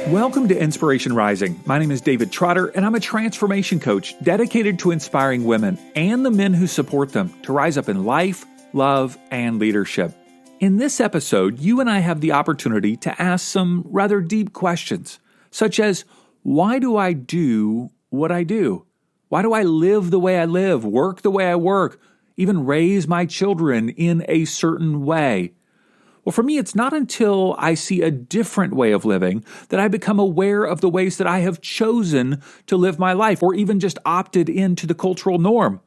Welcome to Inspiration Rising. My name is David Trotter, and I'm a transformation coach dedicated to inspiring women and the men who support them to rise up in life, love, and leadership. In this episode, you and I have the opportunity to ask some rather deep questions, such as, why do I do what I do? Why do I live the way I live, work the way I work, even raise my children in a certain way? Well, for me, it's not until I see a different way of living that I become aware of the ways that I have chosen to live my life, or even just opted into the cultural norm.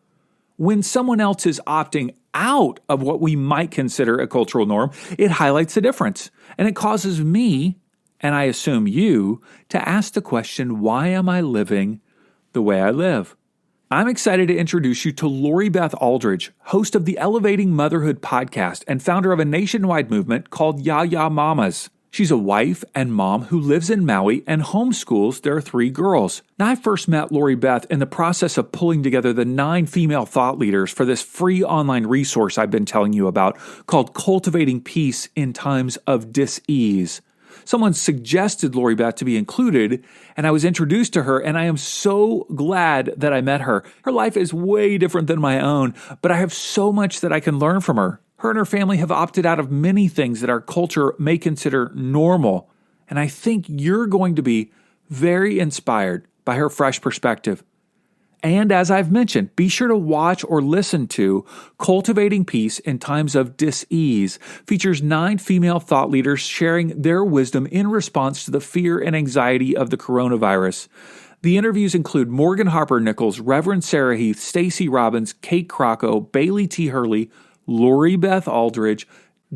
When someone else is opting out of what we might consider a cultural norm, it highlights the difference. And it causes me, and I assume you, to ask the question, why am I living the way I live? I'm excited to introduce you to Lori Beth Auldridge, host of the Elevating Motherhood podcast and founder of a nationwide movement called Yaya Mamas. She's a wife and mom who lives in Maui and homeschools their 3 girls. Now, I first met Lori Beth in the process of pulling together the 9 female thought leaders for this free online resource I've been telling you about called Cultivating Peace in Times of Dis-ease. Someone suggested Lori Beth to be included, and I was introduced to her, and I am so glad that I met her. Her life is way different than my own, but I have so much that I can learn from her. Her and her family have opted out of many things that our culture may consider normal, and I think you're going to be very inspired by her fresh perspective. And as I've mentioned, be sure to watch or listen to Cultivating Peace in Times of Dis-ease. Features 9 female thought leaders sharing their wisdom in response to the fear and anxiety of the coronavirus. The interviews include Morgan Harper Nichols, Reverend Sarah Heath, Stacey Robbins, Kate Crocco, Bailey T. Hurley, Lori Beth Auldridge,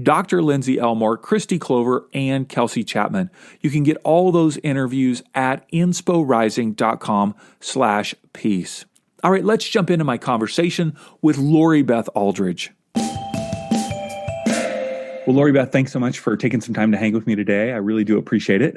Dr. Lindsay Elmore, Christy Clover, and Kelsey Chapman. You can get all those interviews at insporising.com/peace. All right, let's jump into my conversation with Lori Beth Auldridge. Well, Lori Beth, thanks so much for taking some time to hang with me today. I really do appreciate it.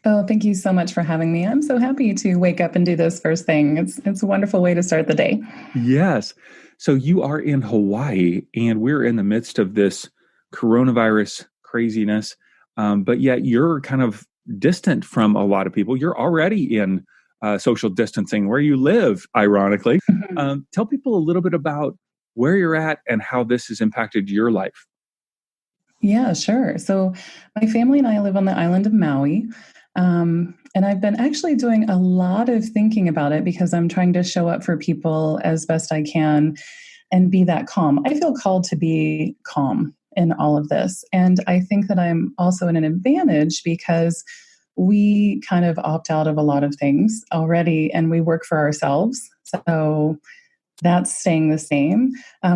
Oh, thank you so much for having me. I'm so happy to wake up and do this first thing. It's a wonderful way to start the day. Yes. So you are in Hawaii, and we're in the midst of this coronavirus craziness, but yet you're kind of distant from a lot of people. You're already in social distancing where you live, ironically. Tell people a little bit about where you're at and how this has impacted your life. Yeah, sure. So my family and I live on the island of Maui. And I've been actually doing a lot of thinking about it because I'm trying to show up for people as best I can and be that calm. I feel called to be calm in all of this. And I think that I'm also in an advantage because we kind of opt out of a lot of things already and we work for ourselves. So that's staying the same.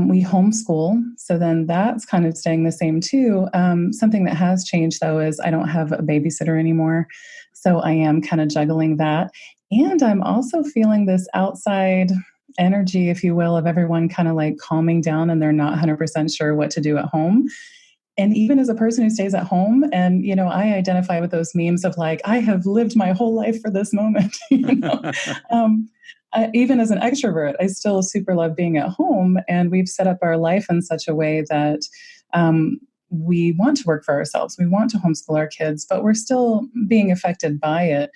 We homeschool, so then that's kind of staying the same too. Something that has changed though is I don't have a babysitter anymore. So I am kind of juggling that. And I'm also feeling this outside energy, if you will, of everyone kind of like calming down and they're not 100% sure what to do at home. And even as a person who stays at home, and, you know, I identify with those memes of like, I have lived my whole life for this moment, you know. Even as an extrovert, I still super love being at home. And we've set up our life in such a way that we want to work for ourselves. We want to homeschool our kids, but we're still being affected by it.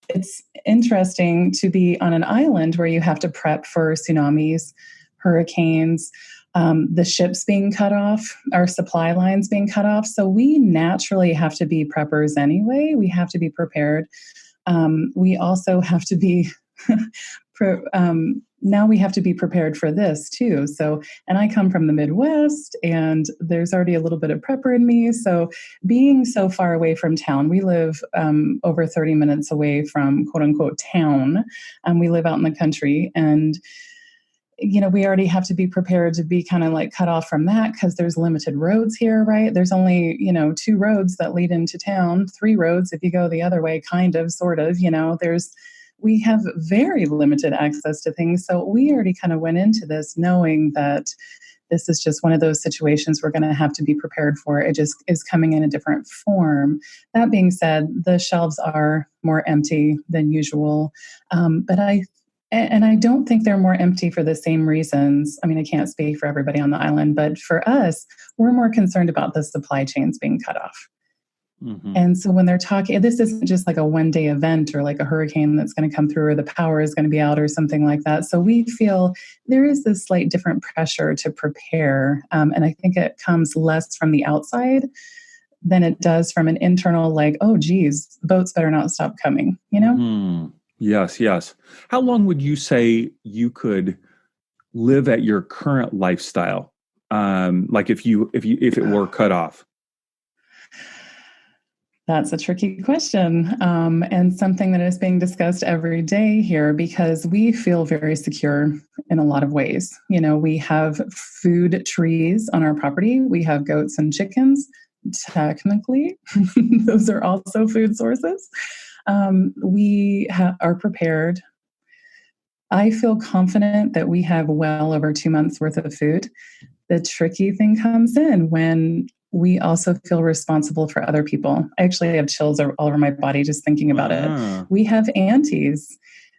It's interesting to be on an island where you have to prep for tsunamis, hurricanes, the ships being cut off, our supply lines being cut off. So we naturally have to be preppers anyway. We have to be prepared. We also have to be, now we have to be prepared for this too. So, and I come from the Midwest and there's already a little bit of prepper in me. So being so far away from town, we live over 30 minutes away from quote unquote town. We live out in the country and you know, we already have to be prepared to be kind of like cut off from that because there's limited roads here, right? There's only, 2 roads that lead into town, 3 roads if you go the other way, kind of, sort of, we have very limited access to things. So we already kind of went into this knowing that this is just one of those situations we're going to have to be prepared for. It just is coming in a different form. That being said, the shelves are more empty than usual. But I don't think they're more empty for the same reasons. I mean, I can't speak for everybody on the island, but for us, we're more concerned about the supply chains being cut off. Mm-hmm. And so when they're talking, this isn't just like a one-day event or like a hurricane that's going to come through or the power is going to be out or something like that. So we feel there is this slight different pressure to prepare. And I think it comes less from the outside than it does from an internal, like, oh, geez, the boats better not stop coming, you know? Mm-hmm. Yes, yes. How long would you say you could live at your current lifestyle? Like if it were cut off? That's a tricky question, and something that is being discussed every day here because we feel very secure in a lot of ways. You know, we have food trees on our property, we have goats and chickens. Technically, those are also food sources. We are prepared. I feel confident that we have well over 2 months worth of food. The tricky thing comes in when we also feel responsible for other people. I actually have chills all over my body just thinking about it. Ah. We have aunties.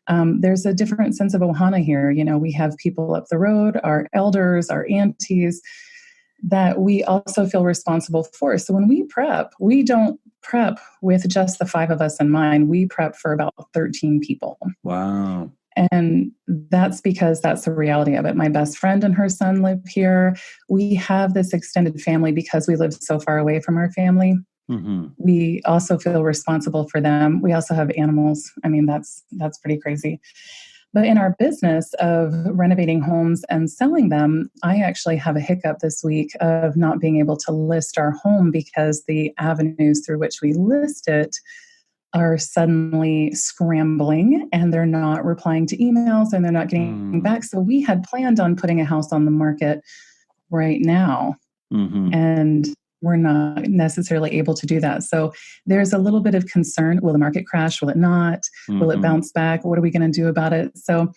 There's a different sense of ohana here. You know, we have people up the road, our elders, our aunties, that we also feel responsible for. So when we don't prep with just the five of us in mind. We prep for about 13 people. Wow. And that's because that's the reality of it. My best friend and her son live here. We have this extended family because we live so far away from our family. Mm-hmm. We also feel responsible for them. We also have animals. I mean, that's pretty crazy. But in our business of renovating homes and selling them, I actually have a hiccup this week of not being able to list our home because the avenues through which we list it are suddenly scrambling and they're not replying to emails and they're not getting back. So we had planned on putting a house on the market right now. Mm-hmm. And we're not necessarily able to do that. So there's a little bit of concern. Will the market crash? Will it not? Mm-hmm. Will it bounce back? What are we going to do about it? So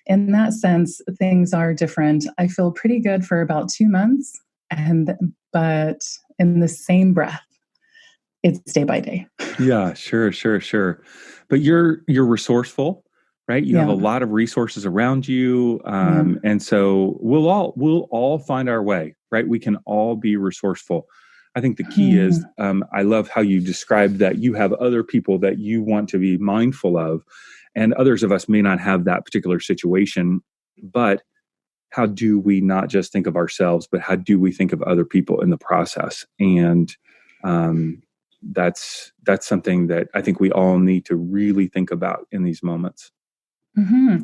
in that sense, things are different. I feel pretty good for about 2 months. But in the same breath, it's day by day. Yeah, sure. But you're resourceful, right? You have a lot of resources around you, and so we'll all find our way, right? We can all be resourceful. I think the key is, I love how you described that you have other people that you want to be mindful of, and others of us may not have that particular situation, but how do we not just think of ourselves, but how do we think of other people in the process? And that's something that I think we all need to really think about in these moments. Mm-hmm.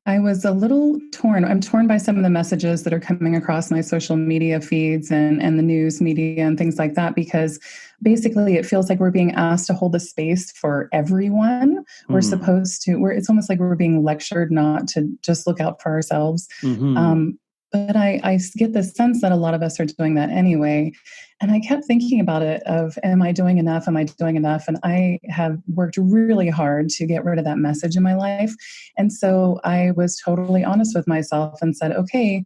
I was a little torn. I'm torn by some of the messages that are coming across my social media feeds and the news media and things like that, because basically it feels like we're being asked to hold the space for everyone. We're supposed to, it's almost like we're being lectured not to just look out for ourselves. Mm-hmm. But I get the sense that a lot of us are doing that anyway. And I kept thinking about it of, am I doing enough? Am I doing enough? And I have worked really hard to get rid of that message in my life. And so I was totally honest with myself and said, okay,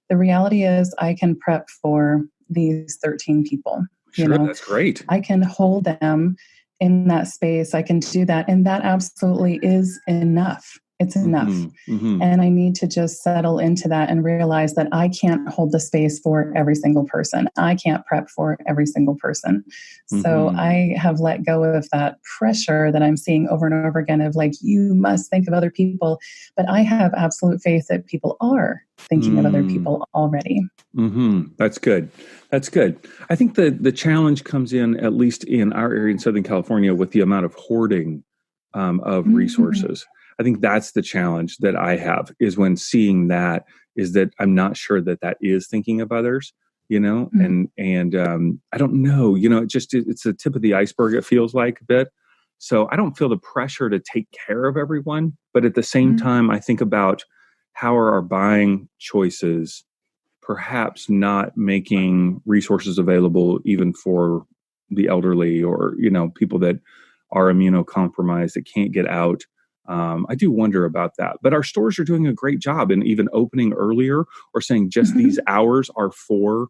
the reality is I can prep for these 13 people. Sure, that's great. I can hold them in that space. I can do that. And that absolutely is enough. It's enough. Mm-hmm. And I need to just settle into that and realize that I can't hold the space for every single person. I can't prep for every single person. So I have let go of that pressure that I'm seeing over and over again of like, you must think of other people. But I have absolute faith that people are thinking of other people already. That's good. I think the challenge comes in, at least in our area in Southern California, with the amount of hoarding of resources. I think that's the challenge that I have, is when seeing that, is that I'm not sure that is thinking of others, and I don't know, it's the tip of the iceberg, it feels like a bit. So I don't feel the pressure to take care of everyone, but at the same time, I think about how are our buying choices perhaps not making resources available even for the elderly or, people that are immunocompromised that can't get out. I do wonder about that, but our stores are doing a great job in even opening earlier or saying just these hours are for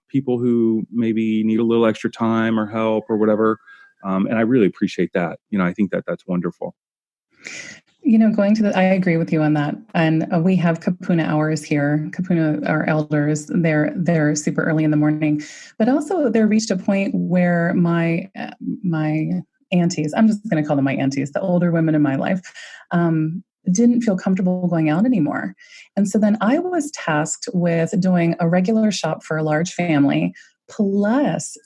people who maybe need a little extra time or help or whatever. And I really appreciate that. I think that's wonderful. I agree with you on that. And we have kapuna hours here. Kapuna are elders. They're super early in the morning, but also there reached a point where my aunties, I'm just going to call them my aunties, the older women in my life, didn't feel comfortable going out anymore. And so then I was tasked with doing a regular shop for a large family plus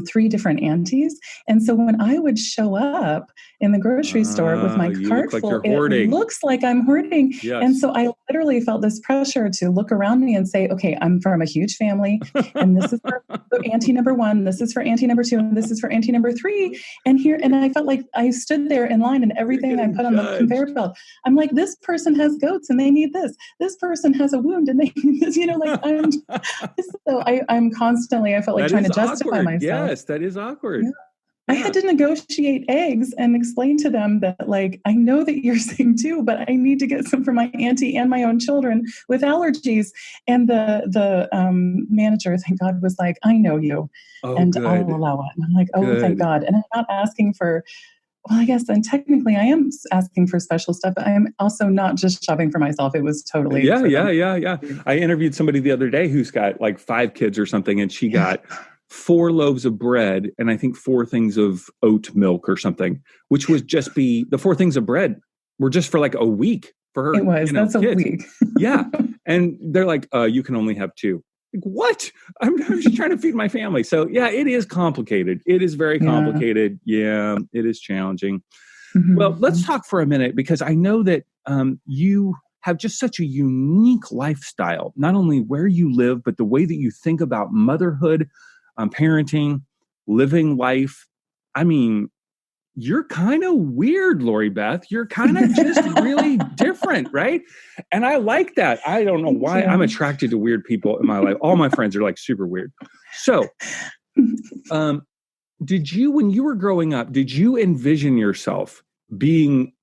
three different aunties. And so when I would show up in the grocery store with my You cart look like full, you're it hoarding. looks like I'm hoarding. And Yes. so I literally felt this pressure to look around me and say, okay, I'm from a huge family, and this is for auntie number one, this is for auntie number two, and this is for auntie number three. And I felt like I stood there in line, and everything I put on the conveyor belt, I'm like, this person has goats and they need this. This person has a wound and they need this, I'm constantly, I felt like trying to justify myself. Yes, that is awkward. Yeah. I had to negotiate eggs and explain to them that, like, I know that you're saying too, but I need to get some for my auntie and my own children with allergies. And the manager, thank God, was like, I know you, and good. I'll allow it. And I'm like, oh, thank God. And I'm not asking for, well, I guess, and technically I am asking for special stuff, but I am also not just shopping for myself. It was totally Yeah. them. I interviewed somebody the other day who's got like 5 kids or something, and she got 4 loaves of bread and I think 4 things of oat milk or something, which would just be the 4 things of bread were just for like a week for her. It was. That's kids. A week. Yeah. And they're like, you can only have 2. Like, what? I'm just trying to feed my family. So yeah, it is complicated. It is very complicated. Yeah, it is challenging. Mm-hmm. Well, let's talk for a minute, because I know that you have just such a unique lifestyle, not only where you live, but the way that you think about motherhood, parenting, living life. I mean, you're kind of weird, Lori Beth. You're kind of just really different, right? And I like that. I don't know why I'm attracted to weird people in my life. All my friends are like super weird. So, did you, when you were growing up, did you envision yourself becoming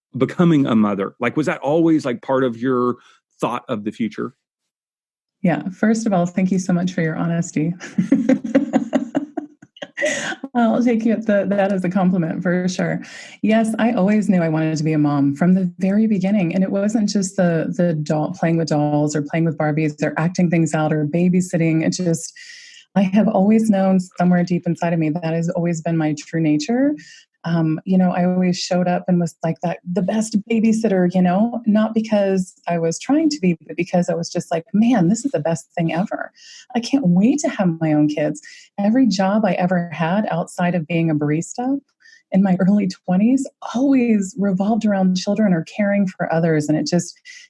a mother? Like, was that always like part of your thought of the future? Yeah. First of all, thank you so much for your honesty. I'll take that as a compliment for sure. Yes, I always knew I wanted to be a mom from the very beginning. And it wasn't just the doll, playing with dolls or playing with Barbies or acting things out or babysitting. I have always known somewhere deep inside of me that has always been my true nature. I always showed up and was like the best babysitter, not because I was trying to be, but because I was just like, man, this is the best thing ever. I can't wait to have my own kids. Every job I ever had outside of being a barista in my early 20s always revolved around children or caring for others. And it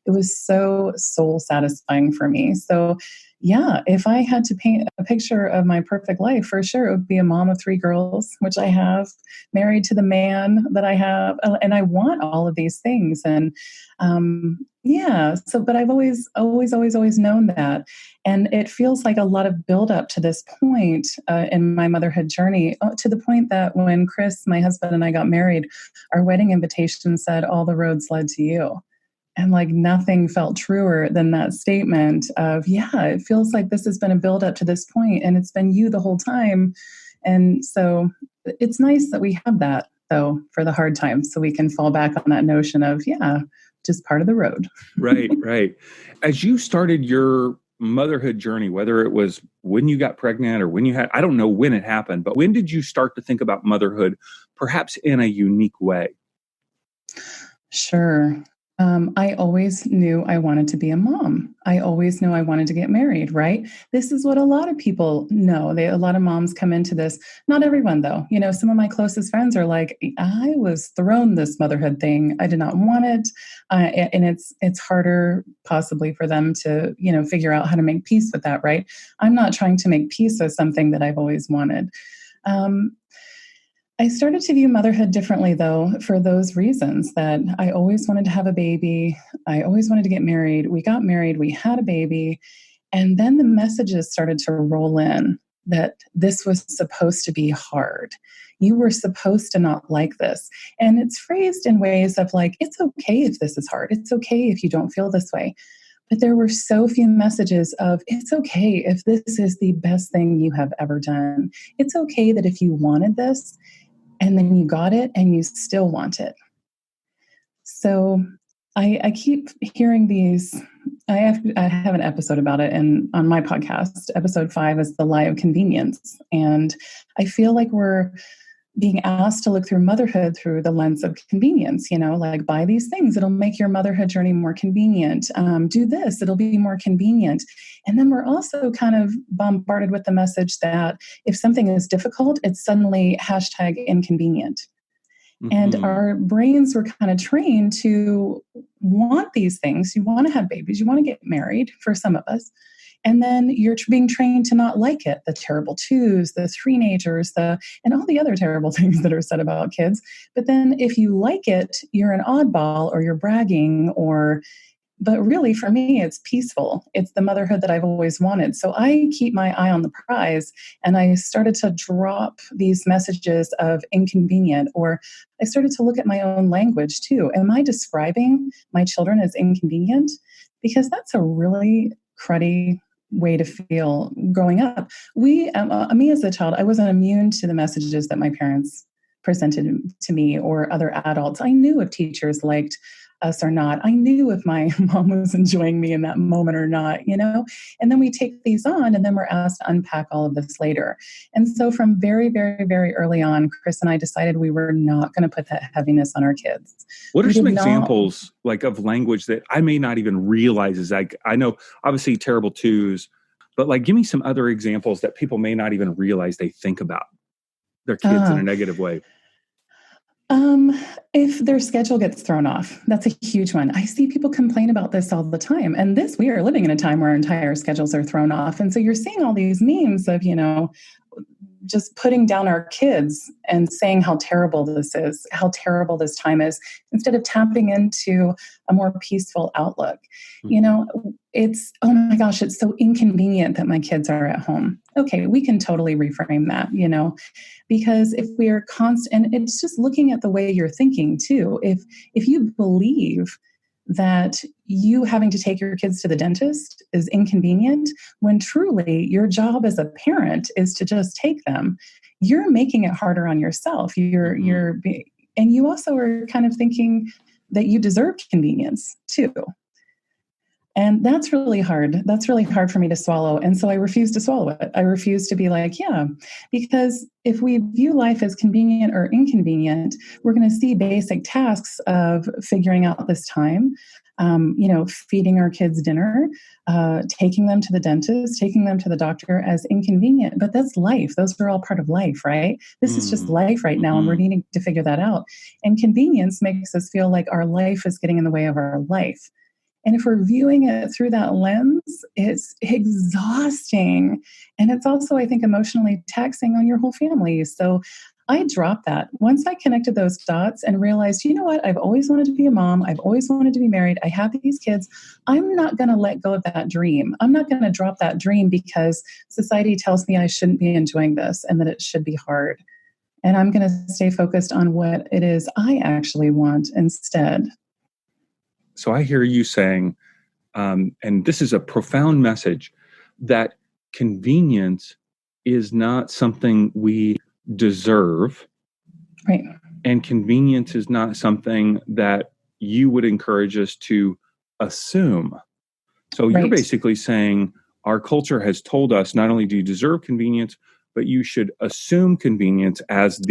was so soul satisfying for me. So yeah, if I had to paint a picture of my perfect life, for sure, it would be a mom of 3 girls, which I have, married to the man that I have. And I want all of these things. And but I've always known that. And it feels like a lot of buildup to this point in my motherhood journey, to the point that when Chris, my husband, and I got married, our wedding invitation said, all the roads led to you. And like nothing felt truer than that statement of, it feels like this has been a build up to this point and it's been you the whole time. And so it's nice that we have that, though, for the hard times, so we can fall back on that notion of, just part of the road. Right. As you started your motherhood journey, whether it was when you got pregnant or when I don't know when it happened, but when did you start to think about motherhood, perhaps in a unique way? Sure. I always knew I wanted to be a mom. I always knew I wanted to get married, right? This is what a lot of people know. A lot of moms come into this. Not everyone, though. Some of my closest friends are like, I was thrown this motherhood thing. I did not want it. And it's harder possibly for them to, figure out how to make peace with that, right? I'm not trying to make peace with something that I've always wanted. I started to view motherhood differently, though, for those reasons, that I always wanted to have a baby. I always wanted to get married. We got married. We had a baby. And then the messages started to roll in that this was supposed to be hard. You were supposed to not like this. And it's phrased in ways of like, it's okay if this is hard. It's okay if you don't feel this way. But there were so few messages of, it's okay if this is the best thing you have ever done. It's okay that if you wanted this, and then you got it and you still want it. So I keep hearing these. I have an episode about it, and on my podcast, episode 5 is the lie of convenience. And I feel like we're being asked to look through motherhood through the lens of convenience, like buy these things, it'll make your motherhood journey more convenient. Do this, it'll be more convenient. And then we're also kind of bombarded with the message that if something is difficult, it's suddenly hashtag inconvenient. And our brains were kind of trained to want these things. You want to have babies, you want to get married for some of us. And then you're being trained to not like it. The terrible twos, the three-nagers, and all the other terrible things that are said about kids. But then if you like it, you're an oddball or you're bragging but really for me, it's peaceful. It's the motherhood that I've always wanted. So I keep my eye on the prize, and I started to drop these messages of inconvenient, or I started to look at my own language too. Am I describing my children as inconvenient? Because that's a really cruddy way to feel growing up. Me as a child, I wasn't immune to the messages that my parents presented to me or other adults. I knew if teachers liked us or not. I knew if my mom was enjoying me in that moment or not, And then we take these on, and then we're asked to unpack all of this later. And so from very, very, very early on, Chris and I decided we were not going to put that heaviness on our kids. What are some examples of language that I may not even realize is I know obviously terrible twos, but give me some other examples that people may not even realize they think about their kids in a negative way. If their schedule gets thrown off, that's a huge one. I see people complain about this all the time. And we are living in a time where our entire schedules are thrown off. And so you're seeing all these memes of, just putting down our kids and saying how terrible this is, how terrible this time is, instead of tapping into a more peaceful outlook. It's, oh my gosh, it's so inconvenient that my kids are at home. Okay, we can totally reframe that, because if we are constant, and it's just looking at the way you're thinking too. If you believe that you having to take your kids to the dentist is inconvenient, when truly your job as a parent is to just take them, you're making it harder on yourself. And you also are kind of thinking that you deserve convenience too. And that's really hard. That's really hard for me to swallow. And so I refuse to swallow it. I refuse to be like, yeah, because if we view life as convenient or inconvenient, we're going to see basic tasks of figuring out this time, feeding our kids dinner, taking them to the dentist, taking them to the doctor as inconvenient. But that's life. Those are all part of life, right? This is just life right now, and we're needing to figure that out. And convenience makes us feel like our life is getting in the way of our life. And if we're viewing it through that lens, it's exhausting. And it's also, I think, emotionally taxing on your whole family. So I dropped that. Once I connected those dots and realized, you know what, I've always wanted to be a mom. I've always wanted to be married. I have these kids. I'm not going to let go of that dream. I'm not going to drop that dream because society tells me I shouldn't be enjoying this and that it should be hard. And I'm going to stay focused on what it is I actually want instead. So I hear you saying, and this is a profound message, that convenience is not something we deserve. Right. And convenience is not something that you would encourage us to assume. So You're basically saying our culture has told us not only do you deserve convenience, but you should assume convenience as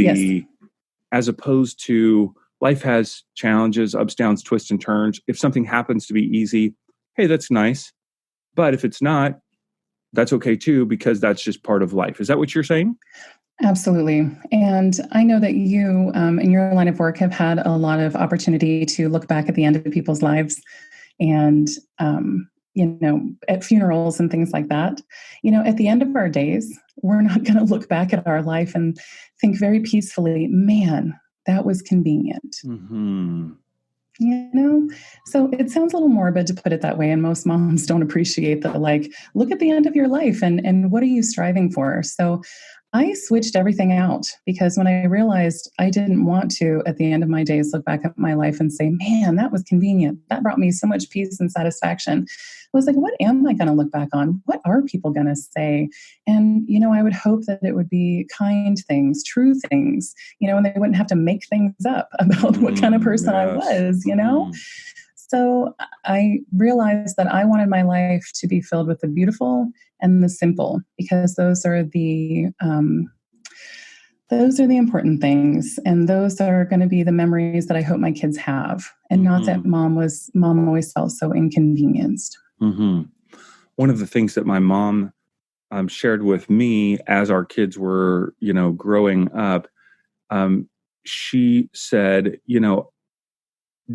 as opposed to life has challenges, ups, downs, twists, and turns. If something happens to be easy, hey, that's nice. But if it's not, that's okay too, because that's just part of life. Is that what you're saying? Absolutely. And I know that you, in your line of work, have had a lot of opportunity to look back at the end of people's lives and, at funerals and things like that. At the end of our days, we're not going to look back at our life and think very peacefully, man, that was convenient. Mm-hmm. So it sounds a little morbid to put it that way. And most moms don't appreciate the look at the end of your life and what are you striving for? So I switched everything out because when I realized I didn't want to, at the end of my days, look back at my life and say, man, that was convenient. That brought me so much peace and satisfaction. I was like, what am I going to look back on? What are people going to say? And, I would hope that it would be kind things, true things, and they wouldn't have to make things up about what kind of person I was, so I realized that I wanted my life to be filled with the beautiful and the simple, because those are the important things. And those are going to be the memories that I hope my kids have. And not that mom always felt so inconvenienced. Mm-hmm. One of the things that my mom shared with me as our kids were, growing up, she said,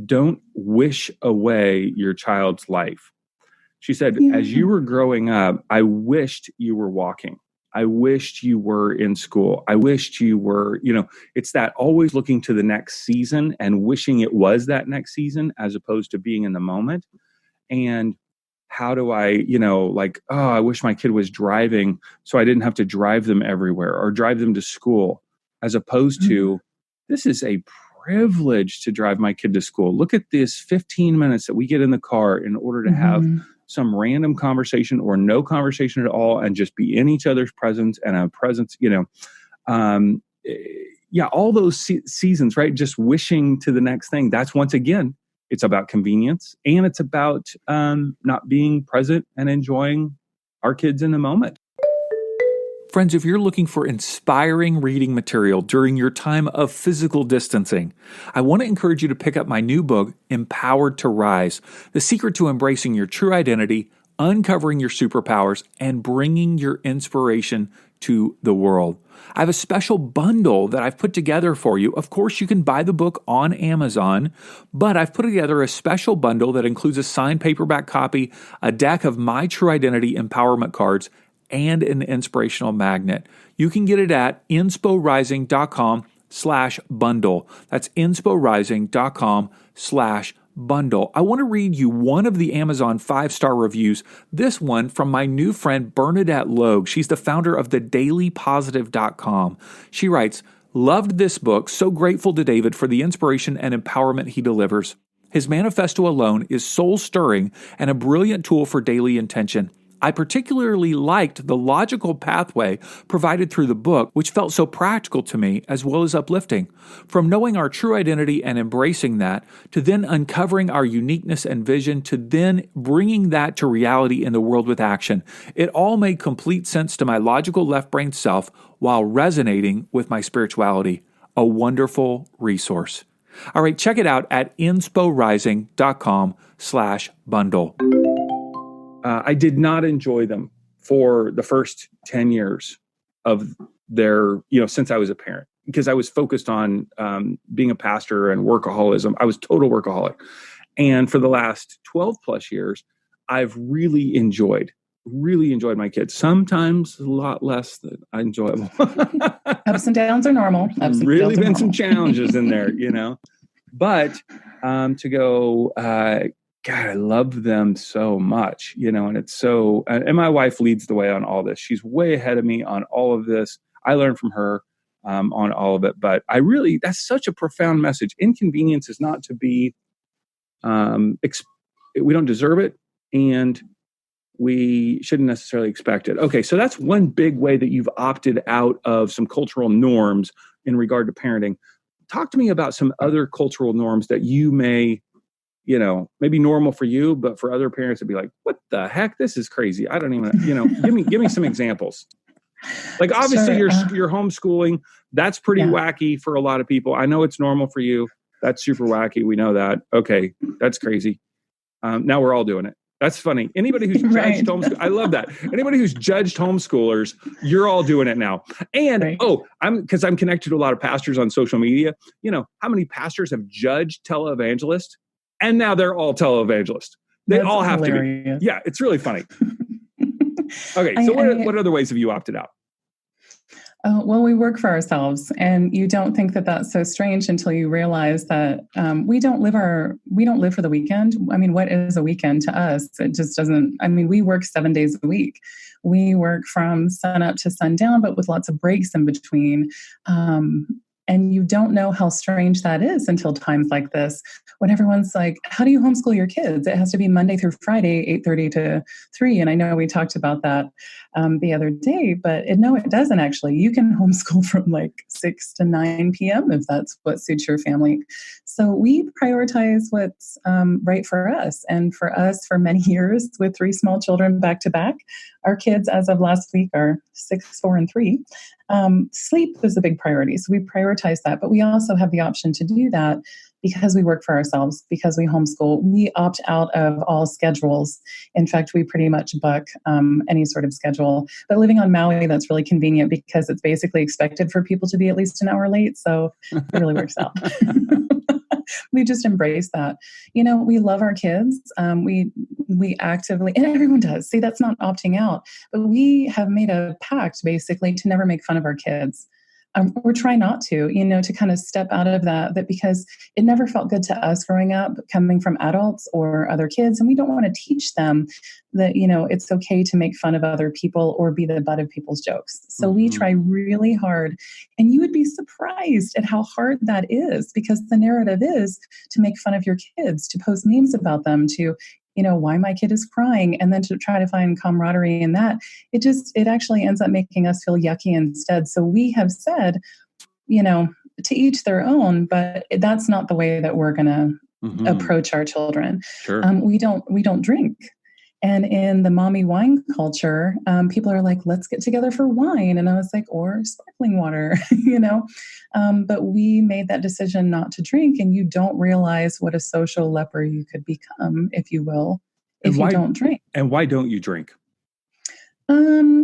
don't wish away your child's life. She said, as you were growing up, I wished you were walking. I wished you were in school. I wished you were, it's that always looking to the next season and wishing it was that next season as opposed to being in the moment. And how do I, I wish my kid was driving so I didn't have to drive them everywhere or drive them to school, as opposed to, this is a privilege to drive my kid to school. Look at this 15 minutes that we get in the car in order to have some random conversation or no conversation at all and just be in each other's presence and a presence, all those seasons, right? Just wishing to the next thing. That's, once again, it's about convenience, and it's about not being present and enjoying our kids in the moment. Friends, if you're looking for inspiring reading material during your time of physical distancing, I want to encourage you to pick up my new book, Empowered to Rise: The Secret to Embracing Your True Identity, Uncovering Your Superpowers, and Bringing Your Inspiration to the World. I have a special bundle that I've put together for you. Of course, you can buy the book on Amazon, but I've put together a special bundle that includes a signed paperback copy, a deck of my True Identity empowerment cards, and an inspirational magnet. You can get it at insporising.com/bundle. That's insporising.com/bundle. I want to read you one of the Amazon 5-star reviews. This one from my new friend, Bernadette Logue. She's the founder of thedailypositive.com. She writes, "Loved this book. So grateful to David for the inspiration and empowerment he delivers. His manifesto alone is soul-stirring and a brilliant tool for daily intention. I particularly liked the logical pathway provided through the book, which felt so practical to me as well as uplifting. From knowing our true identity and embracing that, to then uncovering our uniqueness and vision, to then bringing that to reality in the world with action. It all made complete sense to my logical left brain self while resonating with my spirituality. A wonderful resource." All right, check it out at insporising.com/bundle. I did not enjoy them for the first 10 years of their, since I was a parent, because I was focused on being a pastor and workaholism. I was total workaholic. And for the last 12 plus years, I've really enjoyed my kids. Sometimes a lot less than I enjoy them. Ups and downs are normal. Really been some challenges in there, but to go, God, I love them so much, and it's so, and my wife leads the way on all this. She's way ahead of me on all of this. I learned from her on all of it, but that's such a profound message. Inconvenience is not to be, we don't deserve it, and we shouldn't necessarily expect it. Okay, so that's one big way that you've opted out of some cultural norms in regard to parenting. Talk to me about some other cultural norms that you may, maybe normal for you, but for other parents, it'd be like, what the heck? This is crazy. I don't even, give me some examples. Like, obviously you're homeschooling. That's pretty wacky for a lot of people. I know it's normal for you. That's super wacky. We know that. Okay. That's crazy. Now we're all doing it. That's funny. Anybody who's judged homeschool, I love that. Anybody who's judged homeschoolers, you're all doing it now. And I'm connected to a lot of pastors on social media. How many pastors have judged televangelists? And now they're all televangelists. They all have hilarious. to be. Yeah, it's really funny. Okay, so what other ways have you opted out? Well, we work for ourselves, and you don't think that that's so strange until you realize that we don't live for the weekend. I mean, what is a weekend to us? It just doesn't. I mean, we work 7 days a week. We work from sun up to sundown, but with lots of breaks in between. And you don't know how strange that is until times like this, when everyone's like, how do you homeschool your kids? It has to be Monday through Friday, 8:30 to 3. And I know we talked about that the other day, but no, it doesn't actually. You can homeschool from like 6 to 9 p.m. if that's what suits your family So we prioritize what's right for us. And for us, for many years, with 3 small children back to back, our kids, as of last week, are 6, 4, and 3. Sleep is a big priority. So we prioritize that. But we also have the option to do that because we work for ourselves, because we homeschool. We opt out of all schedules. In fact, we pretty much buck any sort of schedule. But living on Maui, that's really convenient because it's basically expected for people to be at least an hour late. So it really works out. We just embrace that. We love our kids. We actively, and everyone does. See, that's not opting out. But we have made a pact basically to never make fun of our kids. Or try not to, to kind of step out of that because it never felt good to us growing up, coming from adults or other kids. And we don't want to teach them that, it's okay to make fun of other people or be the butt of people's jokes. So we try really hard. And you would be surprised at how hard that is, because the narrative is to make fun of your kids, to post memes about them, to why my kid is crying, and then to try to find camaraderie in that. It actually ends up making us feel yucky instead. So we have said, to each their own, but that's not the way that we're going to approach our children. Sure. We don't drink. And in the mommy wine culture, people are like, let's get together for wine. And I was like, or sparkling water, but we made that decision not to drink. And you don't realize what a social leper you could become, if you will, if you don't drink. And why don't you drink?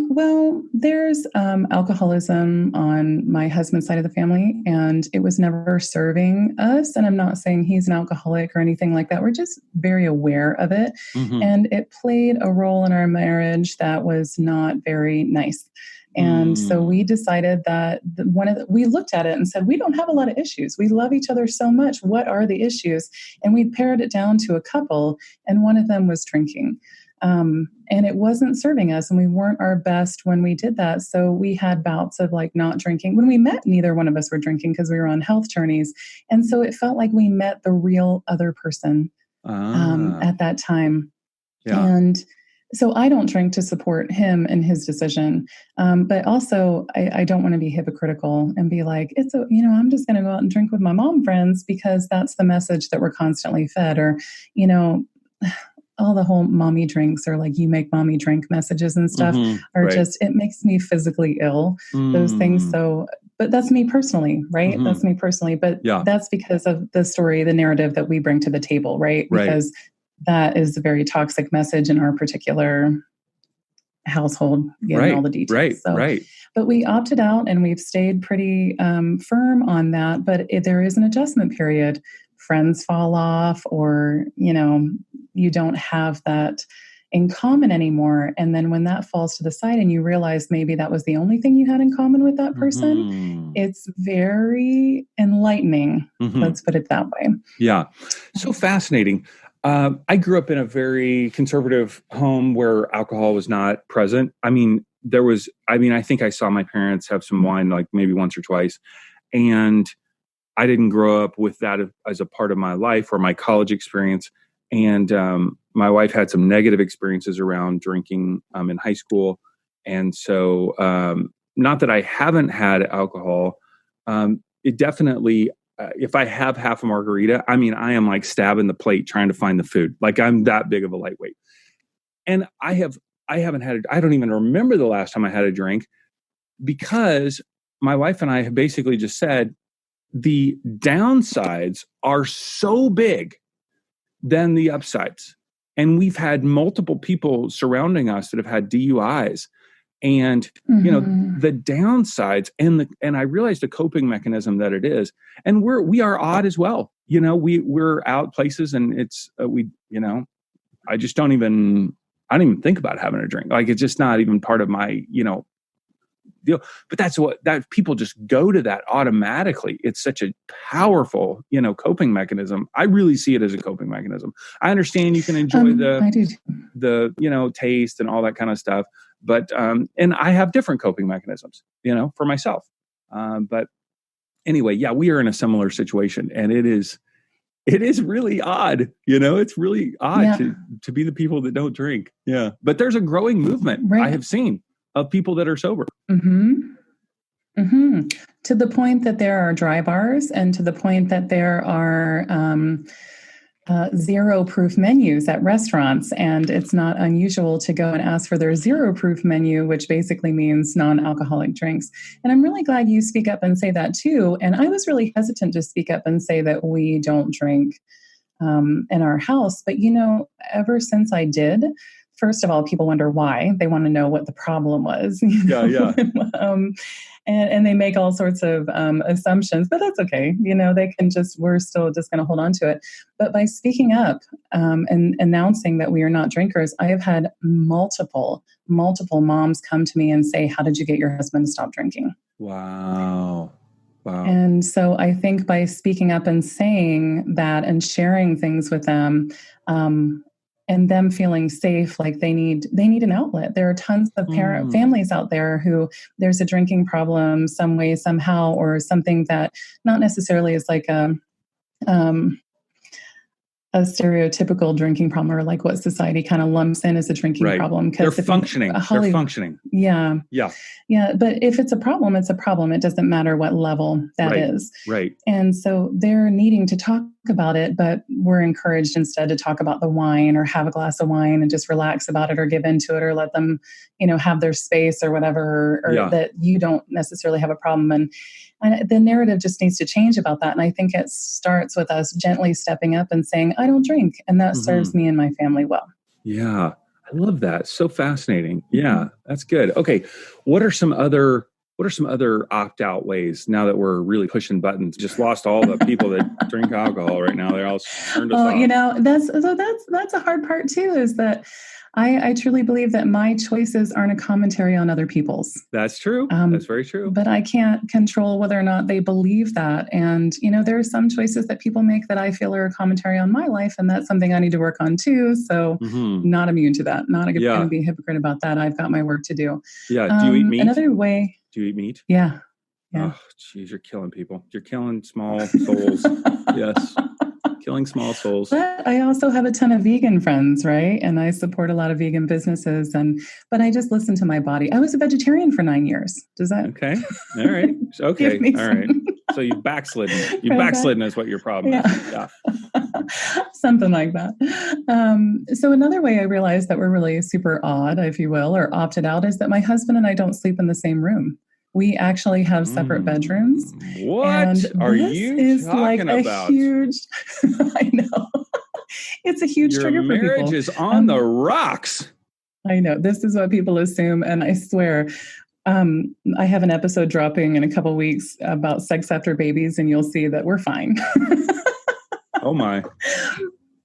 Well, there's alcoholism on my husband's side of the family, and it was never serving us. And I'm not saying he's an alcoholic or anything like that. We're just very aware of it. And it played a role in our marriage that was not very nice. And so we decided that we looked at it and said, we don't have a lot of issues. We love each other so much. What are the issues? And we pared it down to a couple, and one of them was drinking. And it wasn't serving us, and we weren't our best when we did that. So we had bouts of not drinking. When we met, neither one of us were drinking because we were on health journeys. And so it felt like we met the real other person at that time. Yeah. And so I don't drink to support him in his decision. But also I don't want to be hypocritical and be like, I'm just going to go out and drink with my mom friends because that's the message that we're constantly fed, or, all the whole mommy drinks or you make mommy drink messages and stuff are just, it makes me physically ill, those things. So, but that's me personally, right? That's me personally. But that's because of the story, the narrative that we bring to the table, right? Because that is a very toxic message in our particular household, all the details. But we opted out, and we've stayed pretty firm on that. But there is an adjustment period. Friends fall off, or, you don't have that in common anymore. And then when that falls to the side and you realize maybe that was the only thing you had in common with that person, it's very enlightening. Let's put it that way. Yeah. So fascinating. I grew up in a very conservative home where alcohol was not present. I think I saw my parents have some wine maybe once or twice. And I didn't grow up with that as a part of my life or my college experience. And my wife had some negative experiences around drinking in high school. And so not that I haven't had alcohol, it definitely, if I have half a margarita, I am stabbing the plate trying to find the food. I'm that big of a lightweight. And I haven't had I don't even remember the last time I had a drink, because my wife and I have basically just said the downsides are so big than the upsides. And we've had multiple people surrounding us that have had DUIs, and the downsides and I realized the coping mechanism that it is. And we are odd as well. We're out places, and it's I just don't even think about having a drink. It's just not even part of my deal. But that people just go to that automatically. It's such a powerful, coping mechanism. I really see it as a coping mechanism. I understand you can enjoy the taste and all that kind of stuff, but and I have different coping mechanisms, for myself. But anyway, we are in a similar situation, and it is really odd. It's really odd to be the people that don't drink. Yeah. But there's a growing movement I have seen of people that are sober. To the point that there are dry bars, and to the point that there are zero proof menus at restaurants. And it's not unusual to go and ask for their zero proof menu, which basically means non-alcoholic drinks. And I'm really glad you speak up and say that too. And I was really hesitant to speak up and say that we don't drink in our house. But, ever since I did, first of all, people wonder why. They want to know what the problem was. Yeah. And they make all sorts of assumptions, but that's okay. We're still just going to hold on to it. But by speaking up and announcing that we are not drinkers, I have had multiple moms come to me and say, "How did you get your husband to stop drinking?" Wow. And so I think by speaking up and saying that and sharing things with them, and them feeling safe, like they need an outlet. There are tons of families out there who there's a drinking problem some way, somehow, or something that not necessarily is like a stereotypical drinking problem, or like what society kind of lumps in as a drinking problem. They're functioning. They're functioning. Yeah. But if it's a problem, it's a problem. It doesn't matter what level that is. Right. And so they're needing to talk about it, but we're encouraged instead to talk about the wine or have a glass of wine and just relax about it or give into it or let them, have their space or whatever, or that you don't necessarily have a problem. And the narrative just needs to change about that. And I think it starts with us gently stepping up and saying, "I don't drink." And that serves me and my family well. Yeah. I love that. So fascinating. Yeah, that's good. Okay. What are some other opt-out ways now that we're really pushing buttons? Just lost all the people that drink alcohol right now. They're all turned us off. That's a hard part too, is that I truly believe that my choices aren't a commentary on other people's. That's true. That's very true. But I can't control whether or not they believe that. And, there are some choices that people make that I feel are a commentary on my life. And that's something I need to work on too. So not immune to that. Not going to be a hypocrite about that. I've got my work to do. Yeah. Do you eat meat? Another way. Do you eat meat? Yeah. Oh, geez, you're killing people. You're killing small souls. Yes. Killing small souls. But I also have a ton of vegan friends, right? And I support a lot of vegan businesses. But I just listen to my body. I was a vegetarian for 9 years. Does that? Okay. All right. Okay. All right. So you've backslidden. You've backslidden is what your problem is. Yeah. Something like that. So another way I realized that we're really super odd, if you will, or opted out, is that my husband and I don't sleep in the same room. We actually have separate bedrooms. What and are you talking about? A huge, I know. It's a huge trigger for people. Your marriage is on the rocks. I know. This is what people assume. And I swear, I have an episode dropping in a couple of weeks about sex after babies, and you'll see that we're fine. Oh my.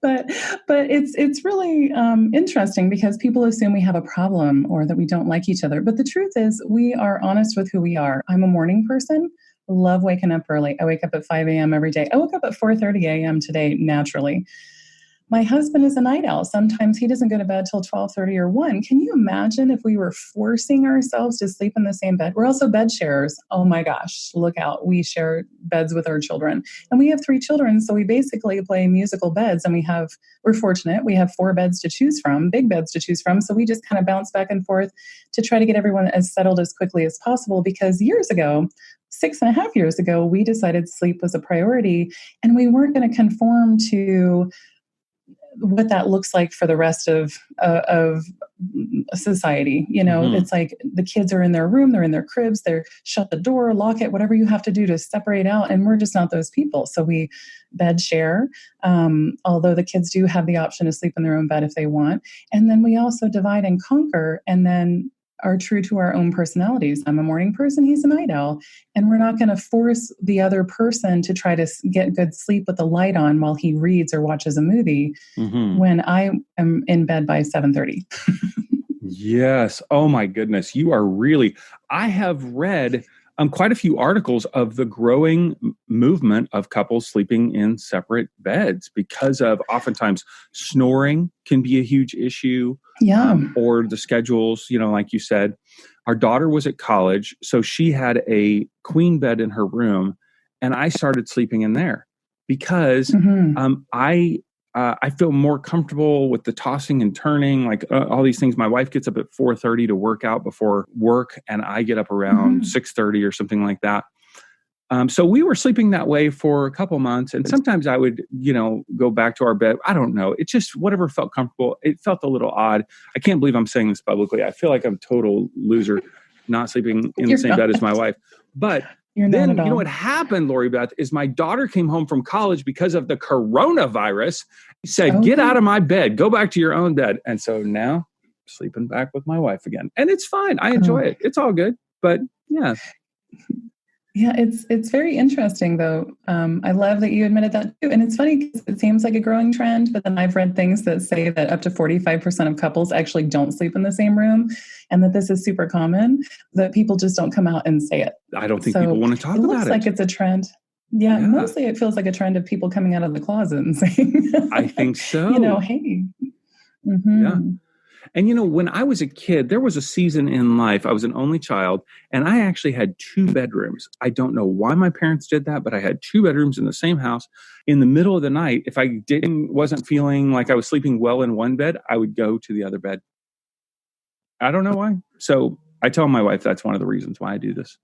But it's really interesting because people assume we have a problem or that we don't like each other. But the truth is we are honest with who we are. I'm a morning person. Love waking up early. I wake up at 5 a.m. every day. I woke up at 4:30 a.m. today naturally. My husband is a night owl. Sometimes he doesn't go to bed till 12:30 or 1. Can you imagine if we were forcing ourselves to sleep in the same bed? We're also bed sharers. Oh my gosh, look out. We share beds with our children. And we have 3 children, so we basically play musical beds. And we're fortunate. We have 4 beds to choose from, big beds to choose from. So we just kind of bounce back and forth to try to get everyone as settled as quickly as possible. Because years ago, 6.5 years ago, we decided sleep was a priority, and we weren't going to conform to what that looks like for the rest of society. It's like the kids are in their room, they're in their cribs, they're shut the door, lock it, whatever you have to do to separate out. And we're just not those people. So we bed share, although the kids do have the option to sleep in their own bed if they want. And then we also divide and conquer, and then are true to our own personalities. I'm a morning person, he's a night owl. And we're not going to force the other person to try to get good sleep with the light on while he reads or watches a movie when I am in bed by 7:30. Yes. Oh my goodness. I have read quite a few articles of the growing movement of couples sleeping in separate beds because of oftentimes snoring can be a huge issue. Yeah. Or the schedules, like you said. Our daughter was at college, so she had a queen bed in her room, and I started sleeping in there because I feel more comfortable with the tossing and turning, like all these things. My wife gets up at 4:30 to work out before work, and I get up around 6:30 or something like that. So we were sleeping that way for a couple months, and sometimes I would, go back to our bed. I don't know. It just whatever felt comfortable. It felt a little odd. I can't believe I'm saying this publicly. I feel like I'm a total loser, not sleeping in the same bed as my wife. But then, what happened, Lori Beth, is my daughter came home from college because of the coronavirus. She said, "Get out of my bed. Go back to your own bed." And so now, sleeping back with my wife again, and it's fine. I enjoy it. It's all good. But yeah. Yeah, it's very interesting, though. I love that you admitted that too. And it's funny because it seems like a growing trend, but then I've read things that say that up to 45% of couples actually don't sleep in the same room, and that this is super common, that people just don't come out and say it. I don't think people want to talk about it. It looks like it's a trend. Yeah, mostly it feels like a trend of people coming out of the closet and saying, I think so. Hey. Yeah. And, when I was a kid, there was a season in life, I was an only child, and I actually had 2 bedrooms. I don't know why my parents did that, but I had 2 bedrooms in the same house. In the middle of the night, if I wasn't feeling like I was sleeping well in one bed, I would go to the other bed. I don't know why. So I tell my wife that's one of the reasons why I do this.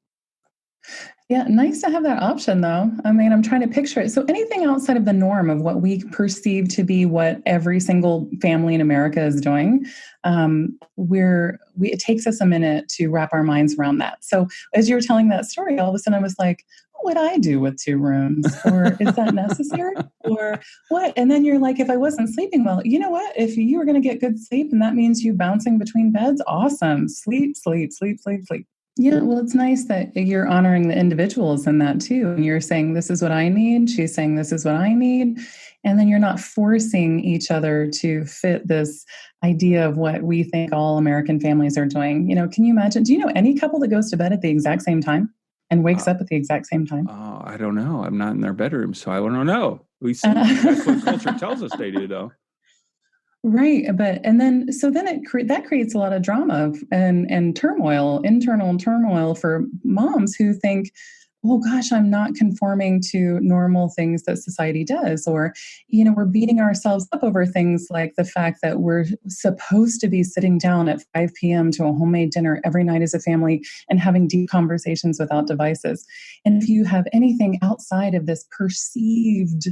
Yeah, nice to have that option, though. I mean, I'm trying to picture it. So anything outside of the norm of what we perceive to be what every single family in America is doing, it takes us a minute to wrap our minds around that. So as you were telling that story, all of a sudden I was like, what would I do with 2 rooms? Or is that necessary? Or what? And then you're like, if I wasn't sleeping well, you know what? If you were going to get good sleep and that means you bouncing between beds, awesome. Sleep, sleep, sleep, sleep, sleep. Yeah, well, it's nice that you're honoring the individuals in that too. And you're saying, this is what I need. She's saying, this is what I need. And then you're not forcing each other to fit this idea of what we think all American families are doing. Can you imagine? Do you know any couple that goes to bed at the exact same time and wakes up at the exact same time? Oh, I don't know. I'm not in their bedroom, so I don't know. We see that's what culture tells us they do, though. Right. But, and then that creates a lot of drama and turmoil, internal turmoil for moms who think, oh gosh, I'm not conforming to normal things that society does. Or, we're beating ourselves up over things like the fact that we're supposed to be sitting down at 5 p.m. to a homemade dinner every night as a family and having deep conversations without devices. And if you have anything outside of this perceived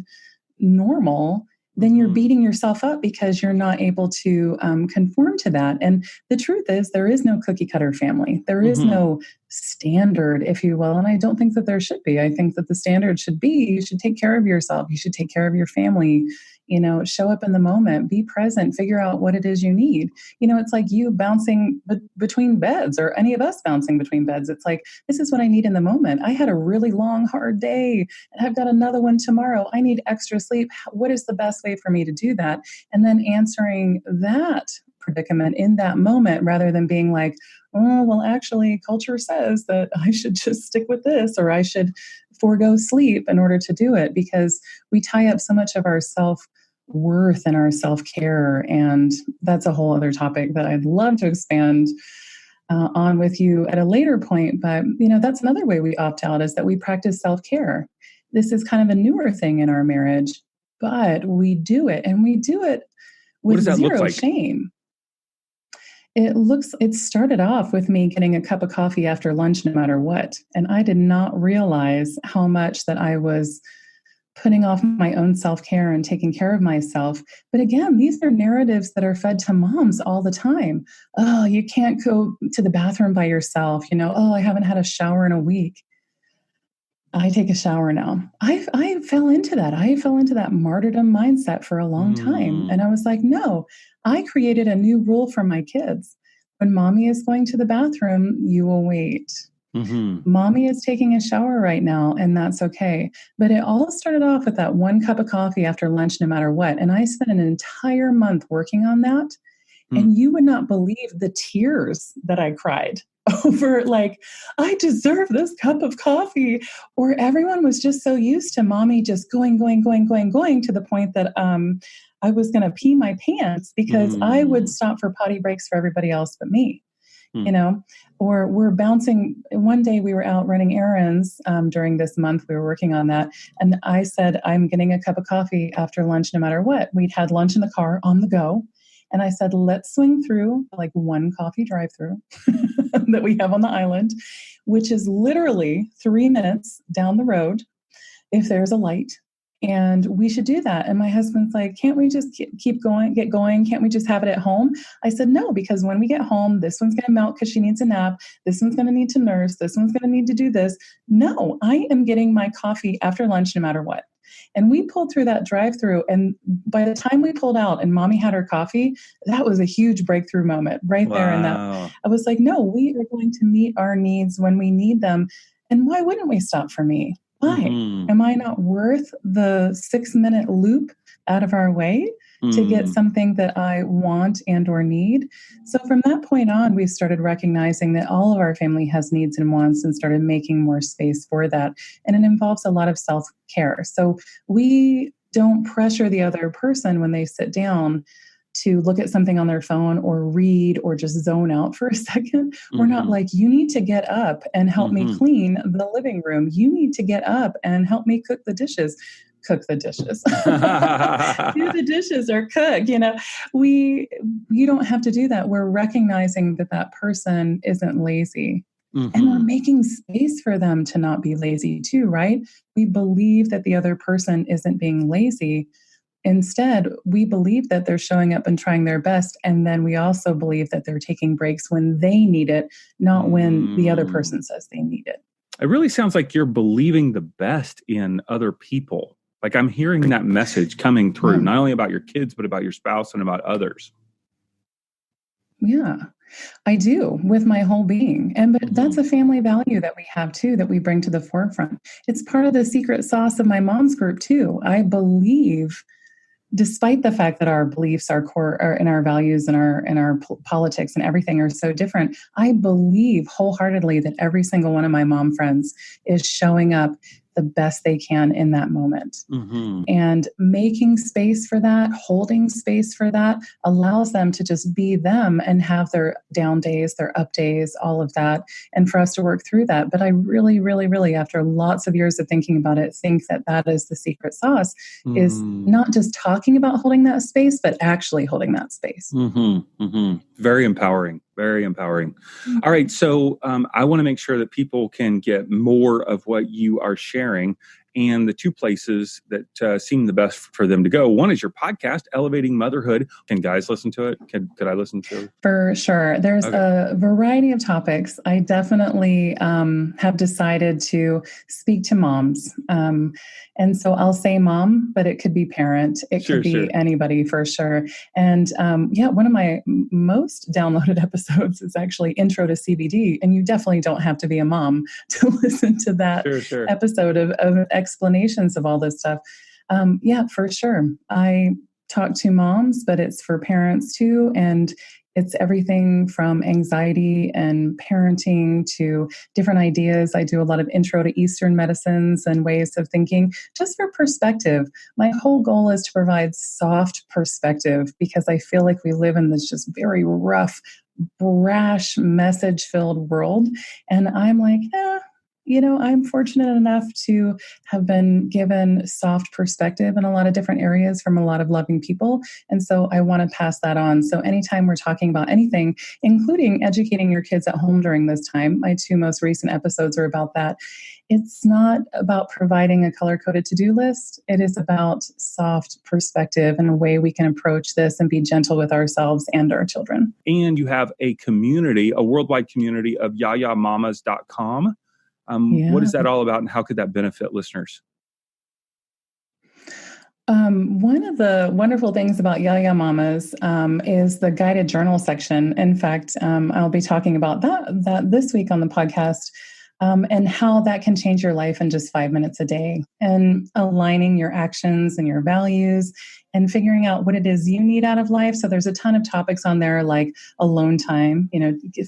normal, then you're beating yourself up because you're not able to conform to that. And the truth is, there is no cookie cutter family. There is no standard, if you will. And I don't think that there should be. I think that the standard should be, you should take care of yourself. You should take care of your family. Show up in the moment, be present, figure out what it is you need. It's like you bouncing between beds, or any of us bouncing between beds. It's like, this is what I need in the moment. I had a really long, hard day and I've got another one tomorrow. I need extra sleep. What is the best way for me to do that? And then answering that predicament in that moment, rather than being like, oh, well, actually, culture says that I should just stick with this, or I should forego sleep in order to do it, because we tie up so much of our self-worth and our self-care. And that's a whole other topic that I'd love to expand on with you at a later point. But, that's another way we opt out, is that we practice self-care. This is kind of a newer thing in our marriage, but we do it, and we do it with zero shame. It started off with me getting a cup of coffee after lunch, no matter what. And I did not realize how much that I was putting off my own self-care and taking care of myself. But again, these are narratives that are fed to moms all the time. Oh, you can't go to the bathroom by yourself. Oh, I haven't had a shower in a week. I take a shower now. I fell into that. I fell into that martyrdom mindset for a long time. And I was like, no, I created a new rule for my kids. When mommy is going to the bathroom, you will wait. Mommy is taking a shower right now, and that's okay. But it all started off with that 1 cup of coffee after lunch, no matter what. And I spent an entire month working on that. And you would not believe the tears that I cried over, like, I deserve this cup of coffee. Or everyone was just so used to mommy just going to the point that I was going to pee my pants because I would stop for potty breaks for everybody else but me. you know, or we're bouncing. One day we were out running errands during this month. We were working on that. And I said, I'm getting a cup of coffee after lunch, no matter what. We'd had lunch in the car on the go. And I said, let's swing through like one coffee drive-through that we have on the island, which is literally 3 minutes down the road if there's a light. And we should do that. And my husband's like, can't we just keep going, get going? Can't we just have it at home? I said, no, because when we get home, this one's going to melt because she needs a nap. This one's going to need to nurse. This one's going to need to do this. No, I am getting my coffee after lunch no matter what. And we pulled through that drive-through. And by the time we pulled out and mommy had her coffee, that was a huge breakthrough moment right there. And that I was like, no, we are going to meet our needs when we need them. And why wouldn't we stop for me? Why? Am I not worth the 6-minute loop out of our way to get something that I want and or need? So from that point on, we started recognizing that all of our family has needs and wants and started making more space for that. And it involves a lot of self-care. So we don't pressure the other person when they sit down to look at something on their phone or read or just zone out for a second. We're not like, you need to get up and help me clean the living room. You need to get up and help me cook the dishes. Do the dishes or cook, you know, you don't have to do that. We're recognizing that that person isn't lazy. And we're making space for them to not be lazy too, right? We believe that the other person isn't being lazy. Instead, we believe that they're showing up and trying their best. And then we also believe that they're taking breaks when they need it, not when the other person says they need it. It really sounds like you're believing the best in other people. Like I'm hearing that message coming through, not only about your kids, but about your spouse and about others. Yeah, I do with my whole being. But that's a family value that we have too, that we bring to the forefront. It's part of the secret sauce of my mom's group too. I believe, despite the fact that our beliefs, our core, and our values and our politics and everything are so different, I believe wholeheartedly that every single one of my mom friends is showing up the best they can in that moment. And making space for that, holding space for that, allows them to just be them and have their down days, their up days, all of that, and for us to work through that. But I really, really, really, after lots of years of thinking about it, think that that is the secret sauce, is not just talking about holding that space, but actually holding that space. Very empowering. Very empowering. All right. So I want to make sure that people can get more of what you are sharing. And the two places that seem the best for them to go. One is your podcast, Elevating Motherhood. Can guys listen to it? Could I listen to it? For sure. There's a variety of topics. I definitely have decided to speak to moms. And so I'll say mom, but it could be parent. It could be anybody for sure. And one of my most downloaded episodes is actually Intro to CBD. And you definitely don't have to be a mom to listen to that episode of explanations of all this stuff. For sure. I talk to moms, but it's for parents too. And it's everything from anxiety and parenting to different ideas. I do a lot of intro to Eastern medicines and ways of thinking, just for perspective. My whole goal is to provide soft perspective, because I feel like we live in this just very rough, brash, message-filled world. And I'm like, I'm fortunate enough to have been given soft perspective in a lot of different areas from a lot of loving people. And so I want to pass that on. So anytime we're talking about anything, including educating your kids at home during this time, my 2 most recent episodes are about that. It's not about providing a color-coded to-do list. It is about soft perspective and a way we can approach this and be gentle with ourselves and our children. And you have a community, a worldwide community of yayamamas.com. What is that all about, and how could that benefit listeners? One of the wonderful things about Yaya Mamas is the guided journal section. In fact, I'll be talking about that this week on the podcast, and how that can change your life in just 5 minutes a day, and aligning your actions and your values and figuring out what it is you need out of life. So there's a ton of topics on there, like alone time,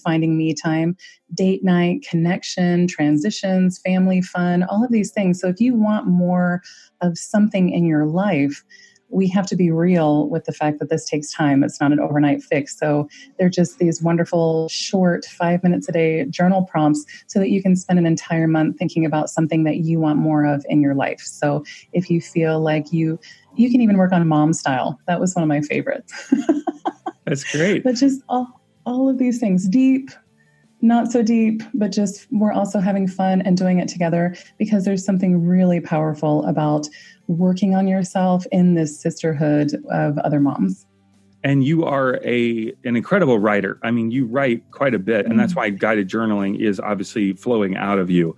finding me time, date night, connection, transitions, family fun, all of these things. So if you want more of something in your life, we have to be real with the fact that this takes time. It's not an overnight fix. So they're just these wonderful, short 5 minutes a day journal prompts so that you can spend an entire month thinking about something that you want more of in your life. So if you feel like you can even work on mom style. That was one of my favorites. That's great. But just all of these things, deep, not so deep, but just we're also having fun and doing it together, because there's something really powerful about working on yourself in this sisterhood of other moms. And you are an incredible writer. I mean, you write quite a bit, and that's why guided journaling is obviously flowing out of you.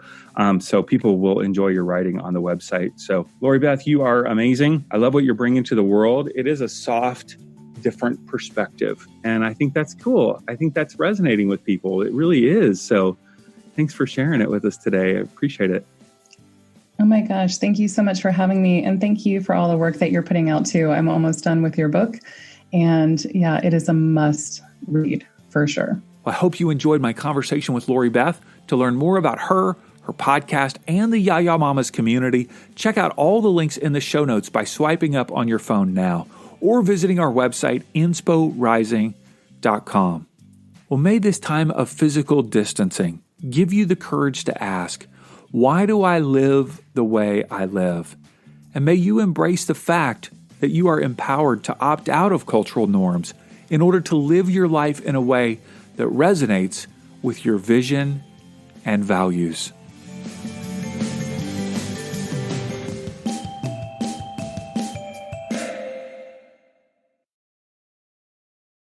So people will enjoy your writing on the website. So Lori Beth, you are amazing. I love what you're bringing to the world. It is a soft, different perspective. And I think that's cool. I think that's resonating with people. It really is. So thanks for sharing it with us today. I appreciate it. Oh my gosh. Thank you so much for having me. And thank you for all the work that you're putting out too. I'm almost done with your book. And yeah, it is a must read for sure. Well, I hope you enjoyed my conversation with Lori Beth. To learn more about her podcast, and the Yaya Mamas community, check out all the links in the show notes by swiping up on your phone now or visiting our website, insporising.com. Well, may this time of physical distancing give you the courage to ask, why do I live the way I live? And may you embrace the fact that you are empowered to opt out of cultural norms in order to live your life in a way that resonates with your vision and values.